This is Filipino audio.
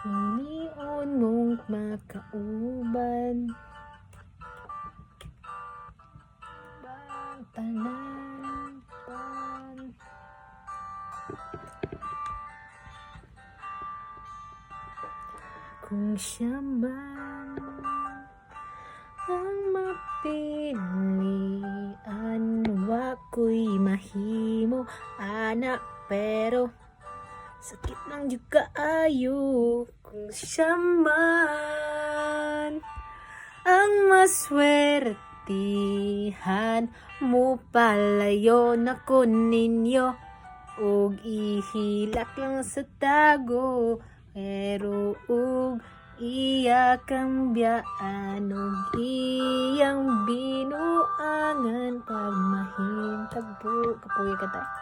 Hilion mong makauban tanan kung siya man ang mapilian, wako'y mahimo anak, pero sakit ng kaayo kung siya man ang maswertihan mo. Palayo na ko ninyo og ihilak lang sa tago, pero ug iya kambyaan og iyang binuangan pag mahintag po kapuy ka ta.